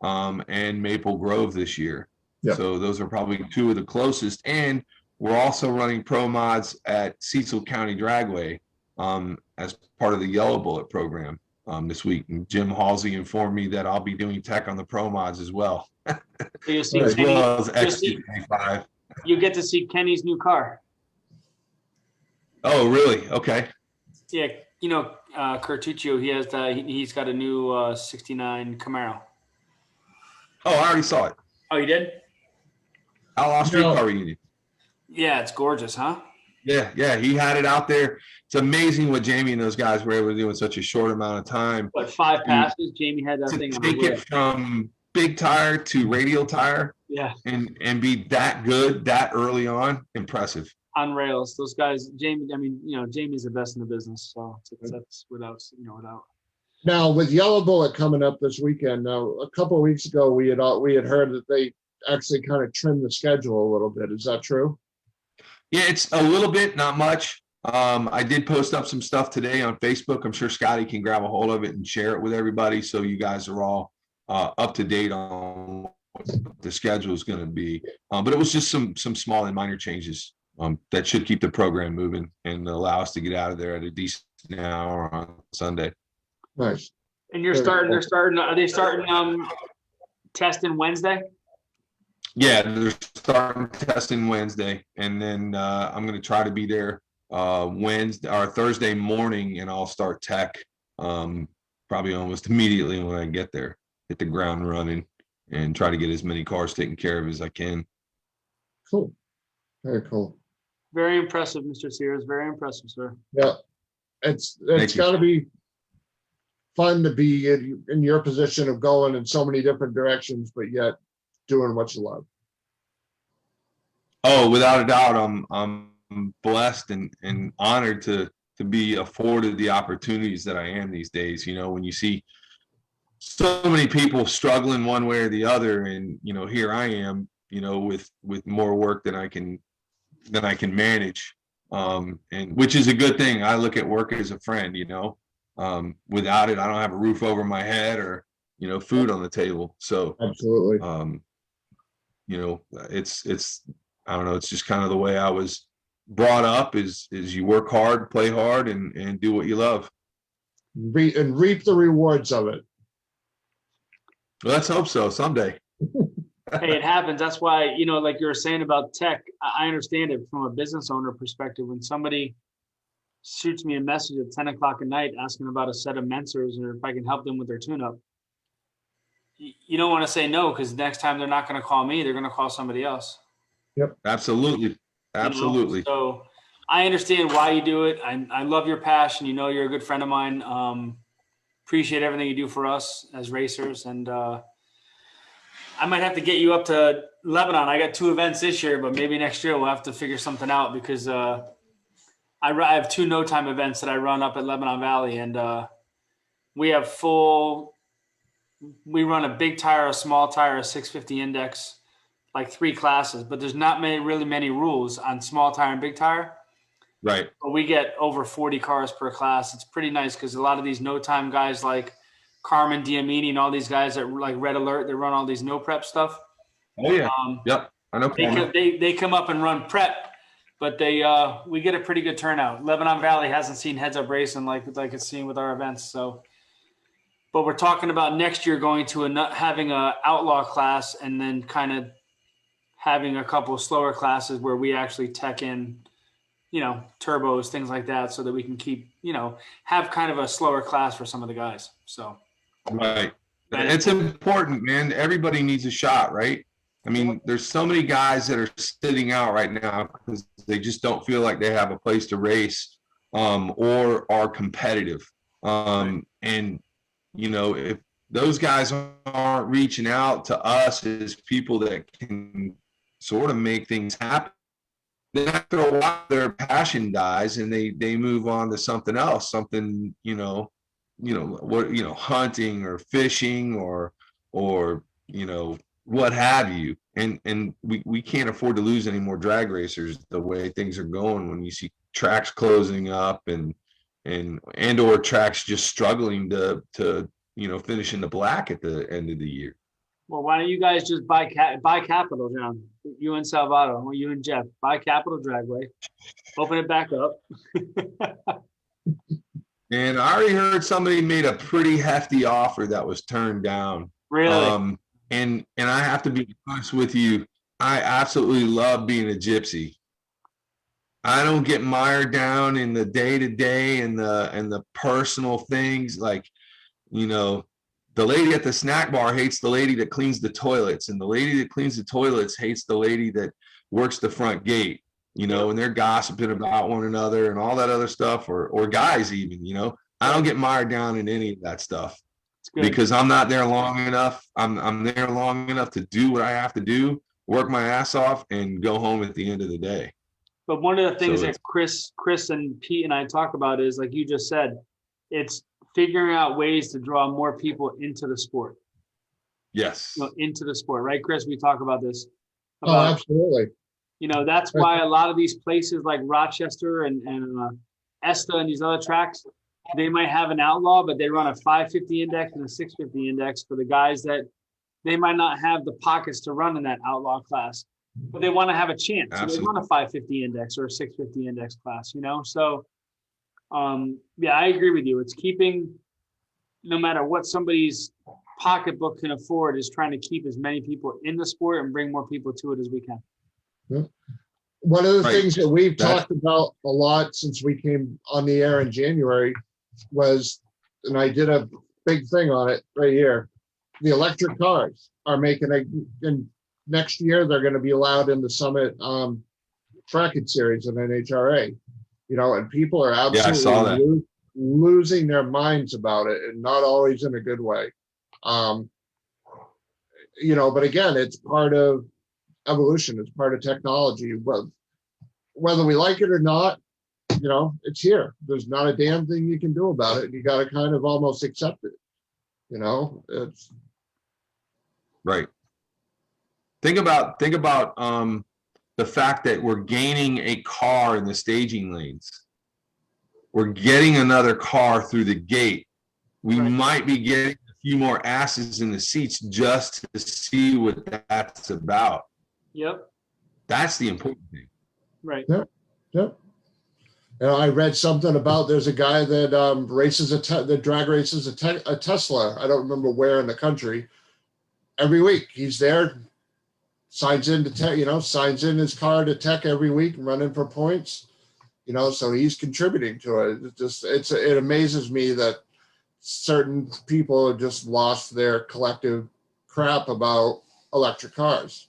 and Maple Grove this year. Yep. So those are probably two of the closest. And we're also running pro mods at Cecil County Dragway as part of the Yellow Bullet program this week. And Jim Halsey informed me that I'll be doing tech on the pro mods as well. So you see As Kenny, well as XT25. you get to see Kenny's new car. Oh, really? Okay. Yeah, you know, Curtuccio, he's got a new 69 Camaro. Oh, I already saw it. Oh, you did? Outlaw Street No. Car Reunion. Yeah, it's gorgeous, huh? Yeah, he had it out there. It's amazing what Jamie and those guys were able to do in such a short amount of time. What, 5 passes? Jamie had that To thing on the take wheel. it from big tire to radial tire Yeah, and be that good that early on, impressive. on rails. Those guys, Jamie. I mean, you know, Jamie's the best in the business. So that's without. Now with Yellow Bullet coming up this weekend. Now, a couple of weeks ago, we had heard that they actually kind of trimmed the schedule a little bit. Is that true? Yeah, it's a little bit, not much. I did post up some stuff today on Facebook. I'm sure Scotty can grab a hold of it and share it with everybody, so you guys are all up to date on what the schedule is going to be. But it was just some small and minor changes that should keep the program moving and allow us to get out of there at a decent hour on Sunday. Nice. And you're starting. They're starting. Are they starting testing Wednesday? Yeah, they're starting testing Wednesday, and then I'm going to try to be there Wednesday or Thursday morning, and I'll start tech probably almost immediately when I get there. Hit the ground running and try to get as many cars taken care of as I can. Cool. Very cool. Very impressive, Mr. Sears. Very impressive, sir. Yeah. It's Thank you. got to be fun to be in your position of going in so many different directions, but yet doing what you love. Oh, without a doubt, I'm blessed and honored to be afforded the opportunities that I am these days. You know, when you see so many people struggling one way or the other, and you know, here I am, you know, with more work than I can manage, and which is a good thing. I look at work as a friend. You know, without it, I don't have a roof over my head or, you know, food on the table. So Absolutely. you know, it's I don't know, it's just kind of the way I was brought up is you work hard, play hard, and do what you love. And reap the rewards of it. Well, let's hope so someday. Hey, it happens. That's why, you know, like you were saying about tech, I understand it from a business owner perspective. When somebody shoots me a message at 10 o'clock at night asking about a set of Mensers or if I can help them with their tune-up, you don't want to say no, because next time they're not going to call me, they're going to call somebody else. Yep. Absolutely. Absolutely. You know? So I understand why you do it. I love your passion. You know, you're a good friend of mine. Appreciate everything you do for us as racers. And I might have to get you up to Lebanon. I got 2 events this year, but maybe next year we'll have to figure something out, because I have 2 no time events that I run up at Lebanon Valley, and we run a big tire, a small tire, a 650 index, like 3 classes, but there's not really many rules on small tire and big tire. Right. But we get over 40 cars per class. It's pretty nice, because a lot of these no time guys like Carmen Diamini and all these guys that like Red Alert, they run all these no prep stuff. Oh yeah. Yep. I know. They come up and run prep, but we get a pretty good turnout. Lebanon Valley hasn't seen heads up racing like it's seen with our events. So, but we're talking about next year going to having a outlaw class, and then kind of having a couple of slower classes where we actually tech in, you know, turbos, things like that, so that we can keep, you know, have kind of a slower class for some of the guys. So. Right. It's important, man. Everybody needs a shot, right? I mean, there's so many guys that are sitting out right now because they just don't feel like they have a place to race, or are competitive. And, you know, if those guys aren't reaching out to us as people that can sort of make things happen, then after a while their passion dies and they move on to something else, something, hunting or fishing or you know, what have you. And we can't afford to lose any more drag racers the way things are going, when you see tracks closing up and or tracks just struggling to finish in the black at the end of the year. Well, why don't you guys just buy Capital, John? You and Salvato, or you and Jeff, buy Capital Dragway, open it back up. And I already heard somebody made a pretty hefty offer that was turned down. Really? And I have to be honest with you, I absolutely love being a gypsy. I don't get mired down in the day-to-day and the personal things. Like, you know, the lady at the snack bar hates the lady that cleans the toilets, and the lady that cleans the toilets hates the lady that works the front gate, you know, and they're gossiping about one another and all that other stuff, or guys even, you know. I don't get mired down in any of that stuff because I'm not there long enough. I'm there long enough to do what I have to do, work my ass off, and go home at the end of the day. But one of the things that Chris and Pete and I talk about is, like you just said, it's figuring out ways to draw more people into the sport. Yes. You know, into the sport, right, Chris? We talk about this. Oh, absolutely. You know, that's why a lot of these places like Rochester and ESTA and these other tracks, they might have an Outlaw, but they run a 550 index and a 650 index for the guys that they might not have the pockets to run in that Outlaw class, but they want to have a chance. Absolutely. So they run a 550 index or a 650 index class, you know? So, yeah, I agree with you. It's keeping, no matter what somebody's pocketbook can afford, is trying to keep as many people in the sport and bring more people to it as we can. One of the things that we've talked about a lot since we came on the air in January was, and I did a big thing on it right here, the electric cars are making and next year they're going to be allowed in the Summit Track-It Series in NHRA, you know, and people are absolutely losing their minds about it, and not always in a good way. You know, but again, it's part of evolution. It's part of technology. Whether we like it or not, you know, it's here. There's not a damn thing you can do about it. You got to kind of almost accept it. You know, it's right. Think about the fact that we're gaining a car in the staging lanes. We're getting another car through the gate. We might be getting a few more asses in the seats just to see what that's about. Yep. That's the important thing. Right. Yep. Yep. And I read something about there's a guy that that drag races a Tesla. I don't remember where in the country. Every week he's there, signs in to tech, you know, signs in his car to tech every week, running for points, you know, so he's contributing to it. It amazes me that certain people have just lost their collective crap about electric cars.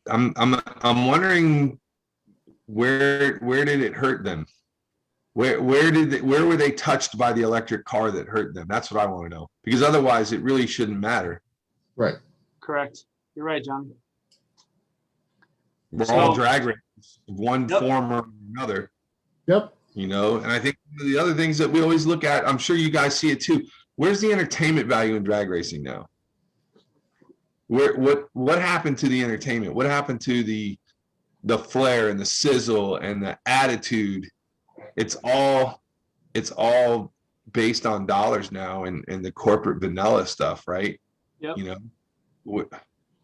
I'm wondering where did it hurt them? Where were they touched by the electric car that hurt them? That's what I want to know, because otherwise it really shouldn't matter. Right. Correct. You're right, John. We're all drag racers of one form or another. Yep. You know, and I think one of the other things that we always look at, I'm sure you guys see it too. Where's the entertainment value in drag racing now? What happened to the entertainment? What happened to the flair and the sizzle and the attitude? It's all based on dollars now and the corporate vanilla stuff, right? Yep. You know,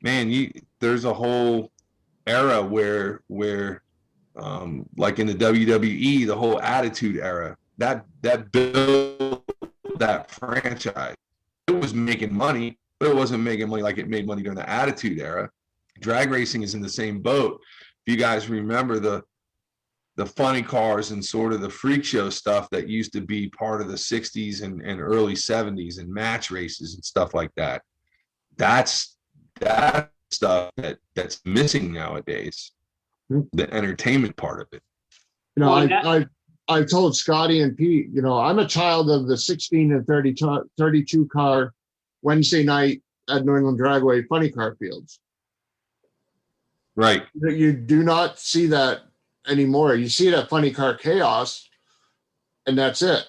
man, there's a whole era where like in the WWE, the whole attitude era, that built that franchise. It was making money, but it wasn't making money like it made money during the attitude era. Drag racing is in the same boat. If you guys remember the funny cars and sort of the freak show stuff that used to be part of the 60s and early 70s and match races and stuff like that. That's stuff that's missing nowadays. The entertainment part of it. You know, I told Scotty and Pete, you know, I'm a child of the 16 and 32 car Wednesday night at New England Dragway funny car fields. Right. You do not see that anymore. You see it at Funny Car Chaos, and that's it.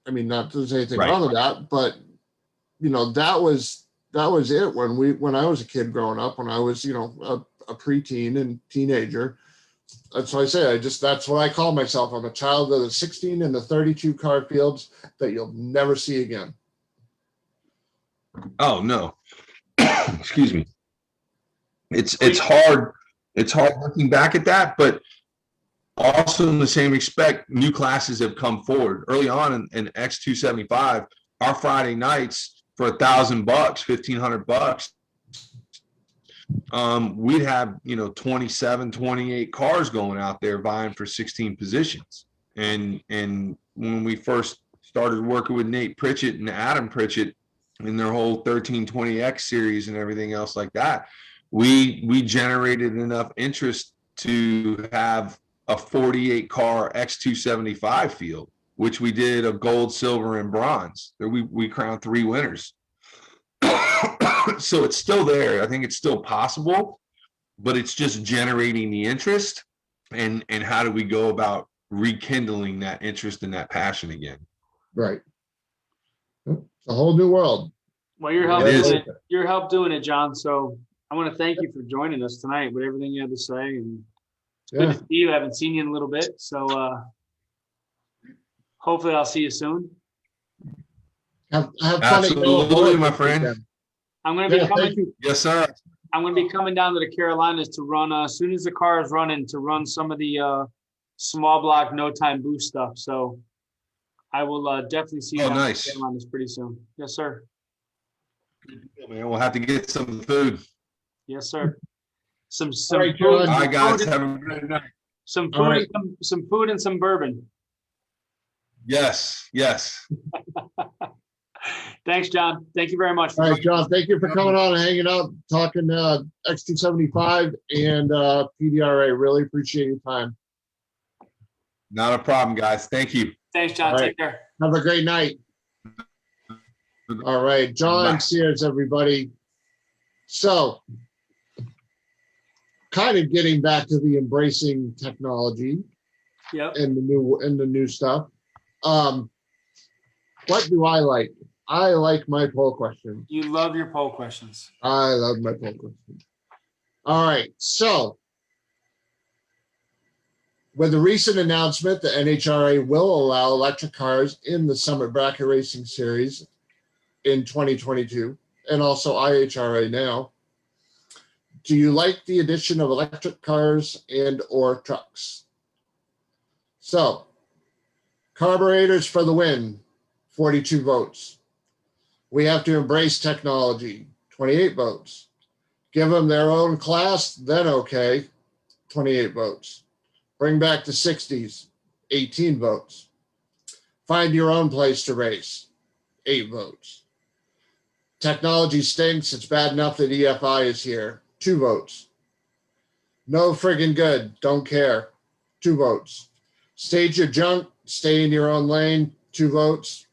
I mean, not that there's anything wrong with that, but you know, that was it when I was a kid growing up, when I was, you know, a preteen and teenager. That's what I say. That's what I call myself. I'm a child of the 16 and the 32 car fields that you'll never see again. Oh no. Excuse me. It's hard. It's hard looking back at that, but also in the same respect, new classes have come forward. Early on in X275, our Friday nights for $1,000, $1,500, we'd have 27, 28 cars going out there vying for 16 positions. And when we first started working with Nate Pritchett and Adam Pritchett in their whole 1320X series and everything else like that, we generated enough interest to have a 48 car X275 field, which we did a gold, silver, and bronze. We crowned 3 winners. So it's still there. I think it's still possible, but it's just generating the interest, and how do we go about rekindling that interest and that passion again? Right. It's a whole new world. Well, your help doing it, John. So I want to thank you for joining us tonight with everything you had to say. And it's good to see you. I haven't seen you in a little bit. So hopefully I'll see you soon. Have fun. Absolutely, my friend. I'm going to be coming. Yes, sir. I'm going to be coming down to the Carolinas to run, as soon as the car is running, to run some of the small block, no time boost stuff. So I will definitely see you down in the Carolinas pretty soon. Yes, sir. Man, we'll have to get some food. Yes, sir. Some right, food. All right, guys. Have a great night. Some food, right. some food and some bourbon. Yes. Thanks, John. Thank you very much. All right, John. Thank you for coming on and hanging out, talking X275 and PDRA. Really appreciate your time. Not a problem, guys. Thank you. Thanks, John. Take care. Have a great night. All right, John Sears, everybody. So, kind of getting back to the embracing technology. Yep. And the new stuff. What do I like? I like my poll question. You love your poll questions. I love my poll question. All right, so with the recent announcement, the NHRA will allow electric cars in the Summit Bracket Racing Series in 2022, and also IHRA now. Do you like the addition of electric cars and or trucks? So, carburetors for the win, 42 votes. We have to embrace technology, 28 votes. Give them their own class, then okay, 28 votes. Bring back the 60s, 18 votes. Find your own place to race, 8 votes. Technology stinks, it's bad enough that EFI is here, 2 votes. No friggin' good, don't care, 2 votes. Stage your junk, stay in your own lane, 2 votes.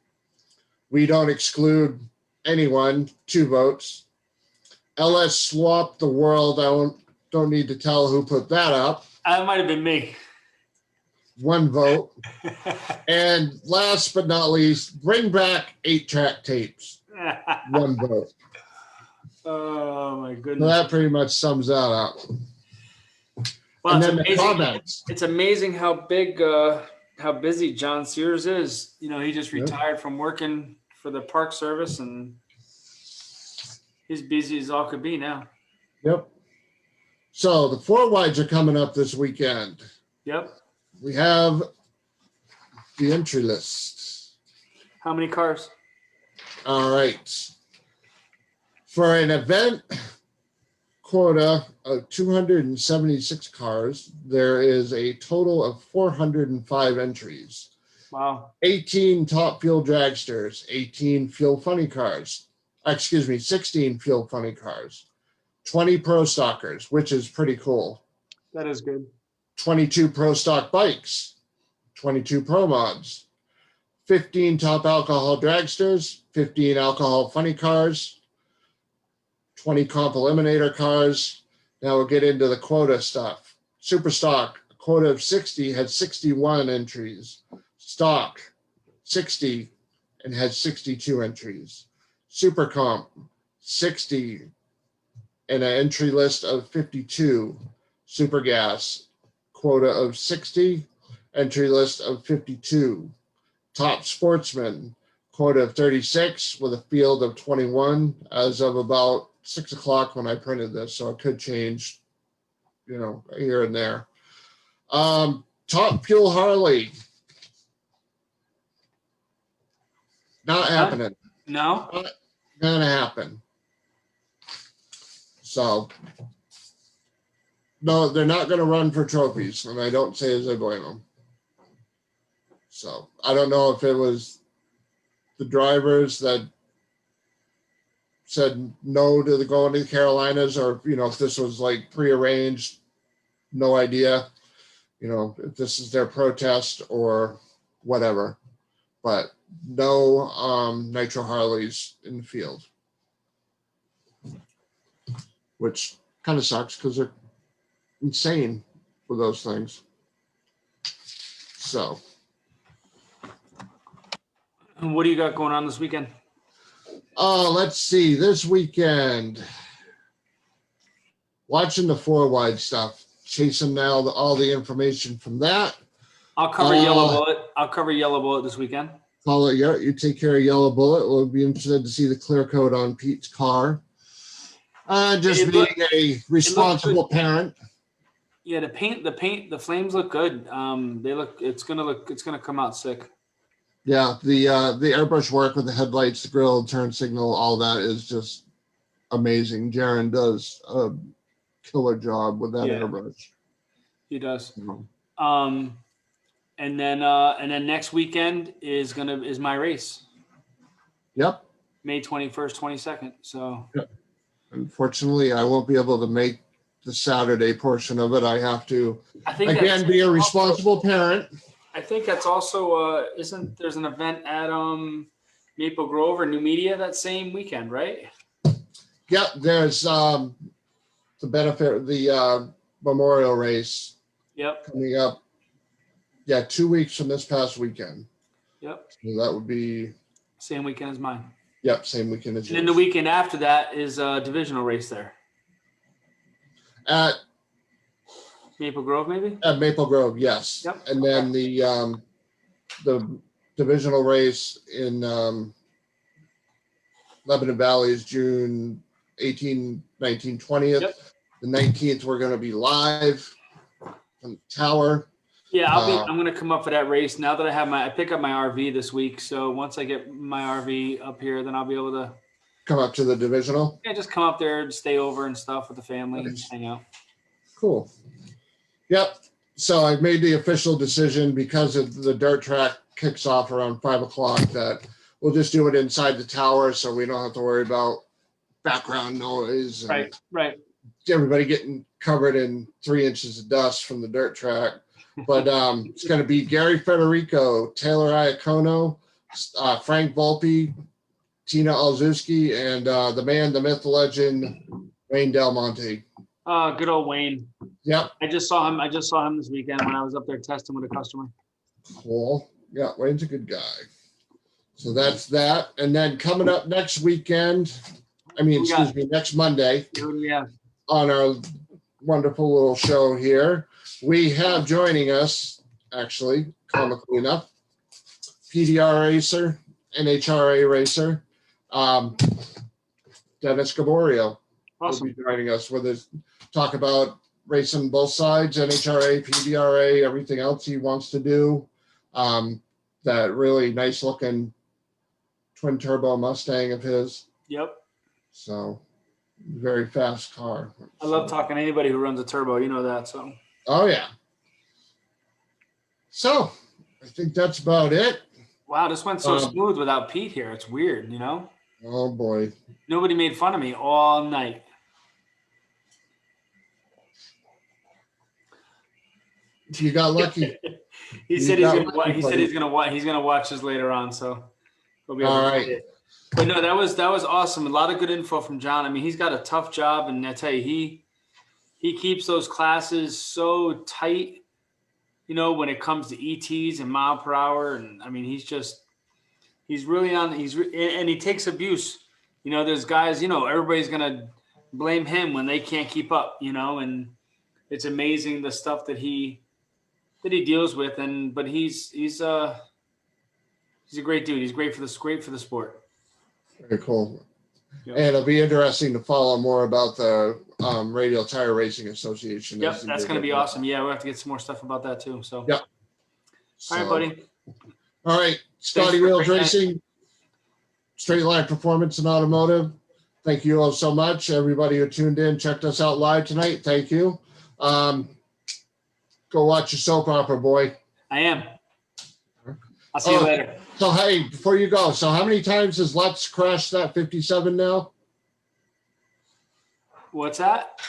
We don't exclude anyone, 2 votes. LS swap the world, I don't need to tell who put that up. That might have been me. 1 vote. And last but not least, bring back 8-track tapes, 1 vote. Oh my goodness. So that pretty much sums that up. Well, and it's then amazing. The comments. It's amazing how busy John Sears is. He just retired from working for the Park Service, and he's busy as all could be now. Yep. So the 4 wides are coming up this weekend. Yep. We have the entry list. How many cars? All right. For an event quota of 276 cars, there is a total of 405 entries. Wow. 18 top fuel dragsters, 18 fuel funny cars. 16 fuel funny cars. 20 pro stockers, which is pretty cool. That is good. 22 pro stock bikes, 22 pro mods, 15 top alcohol dragsters, 15 alcohol funny cars, 20 comp eliminator cars. Now we'll get into the quota stuff. Super stock, a quota of 60 had 61 entries. Stock, 60 and had 62 entries. Super comp, 60 and an entry list of 52. Super gas, quota of 60, entry list of 52. Top sportsman, quota of 36 with a field of 21 as of about 6 o'clock when I printed this. So it could change, here and there. Top Fuel Harley. Not happening. No. Not gonna happen. So, no, they're not gonna run for trophies, and I don't say as I blame them. So, I don't know if it was the drivers that said no to going to the Carolinas, or if this was like prearranged. No idea. If this is their protest or whatever. But no Nitro Harleys in the field, which kind of sucks because they're insane for those things. So, What do you got going on this weekend? let's see. This weekend, watching the 4-wide stuff, chasing now all the information from that. I'll cover Yellow Bullet. I'll cover Yellow Bullet this weekend. Paula, yeah, you take care of Yellow Bullet. We'll be interested to see the clear coat on Pete's car. Just being a responsible parent. Yeah, the flames look good. It's gonna come out sick. Yeah, the airbrush work with the headlights, the grill, turn signal, all that is just amazing. Jaron does a killer job with that airbrush. He does. Mm-hmm. And then next weekend is my race. Yep. May 21st, 22nd. So unfortunately, I won't be able to make the Saturday portion of it. I have to be a responsible parent. I think that's also isn't there's an event at Maple Grove or New Media that same weekend, right? Yep, there's the benefit, the memorial race. Yep. Coming up. Yeah, 2 weeks from this past weekend. Yep. So that would be same weekend as mine. Yep, same weekend as yours. And then the weekend after that is a divisional race there. At Maple Grove, maybe? At Maple Grove, yes. Yep. And then the divisional race in Lebanon Valley is June 18, 19, 20th. Yep. The 19th, we're going to be live on the tower. Yeah, I'm going to come up for that race now that I pick up my RV this week. So once I get my RV up here, then I'll be able to come up to the divisional. Yeah, just come up there and stay over and stuff with the family and hang out. Cool. Yep. So I've made the official decision because of the dirt track kicks off around 5 o'clock that we'll just do it inside the tower so we don't have to worry about background noise. And right. Everybody getting covered in 3 inches of dust from the dirt track. But it's going to be Gary Federico, Taylor Iacono, Frank Volpe, Tina Olszewski, and the man, the myth, the legend, Wayne Del Monte. Good old Wayne. Yep. I just saw him this weekend when I was up there testing with a customer. Cool. Yeah, Wayne's a good guy. So that's that. And then coming up next Monday on our wonderful little show here, we have joining us, actually, comically enough, PDR racer, NHRA racer, Dennis Gaborio. Awesome. Will be joining us with us, talk about racing both sides, NHRA, PDRA, everything else he wants to do. That really nice looking twin turbo Mustang of his. Yep. So very fast car. I love talking to anybody who runs a turbo. You know that. So. Oh yeah. So I think that's about it. Wow, this went so smooth without Pete here. It's weird, Oh boy. Nobody made fun of me all night. You got lucky. He said he's gonna watch this later on, so he'll be able all to right. see it. But no, that was awesome. A lot of good info from John. I mean, he's got a tough job, and I tell you, he keeps those classes so tight, when it comes to ETs and mile per hour. And I mean, he's really on, and he takes abuse. There's guys, everybody's going to blame him when they can't keep up, and it's amazing the stuff that he deals with. But he's He's a great dude. He's great for the sport. Very cool. Yep. And it'll be interesting to follow more about the Radial Tire Racing Association. Yep, that's going to be awesome. Yeah, we'll have to get some more stuff about that too. So, yep. All right, buddy. All right, Scotty Wheels Racing, Straight Line Performance and Automotive. Thank you all so much. Everybody who tuned in, checked us out live tonight. Thank you. Go watch your soap opera, boy. I am. I'll see you later. So, hey, before you go, so how many times has Let's crashed that 57 now? What's that?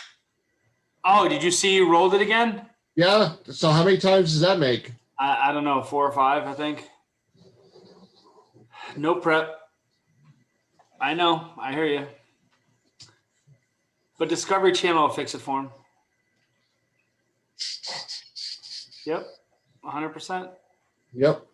Oh, did you see you rolled it again? Yeah. So how many times does that make? I don't know, 4 or 5, I think. No prep. I know. I hear you. But Discovery Channel will fix it for him. Yep. 100%. Yep.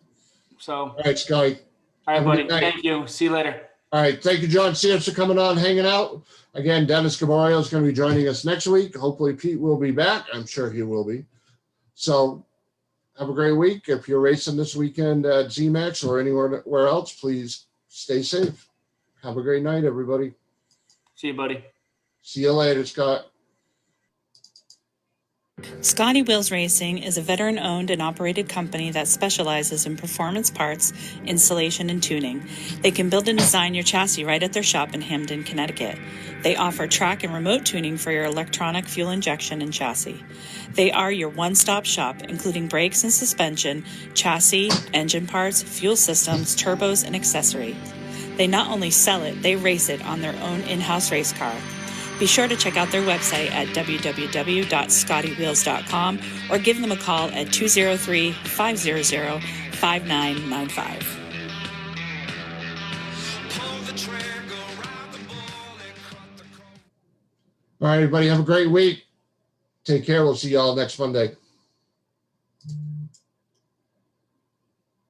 So. All right, Scotty. All right, buddy. Thank you. See you later. All right. Thank you, John Sears, for coming on, hanging out. Again, Dennis Gaborio is going to be joining us next week. Hopefully, Pete will be back. I'm sure he will be. So have a great week. If you're racing this weekend at ZMAX or anywhere else, please stay safe. Have a great night, everybody. See you, buddy. See you later, Scott. Scotty Wheels Racing is a veteran-owned and operated company that specializes in performance parts, installation, and tuning. They can build and design your chassis right at their shop in Hamden, Connecticut. They offer track and remote tuning for your electronic fuel injection and chassis. They are your one-stop shop, including brakes and suspension, chassis, engine parts, fuel systems, turbos, and accessory. They not only sell it, they race it on their own in-house race car. Be sure to check out their website at www.scottywheels.com or give them a call at 203-500-5995. All right, everybody, have a great week. Take care. We'll see you all next Monday.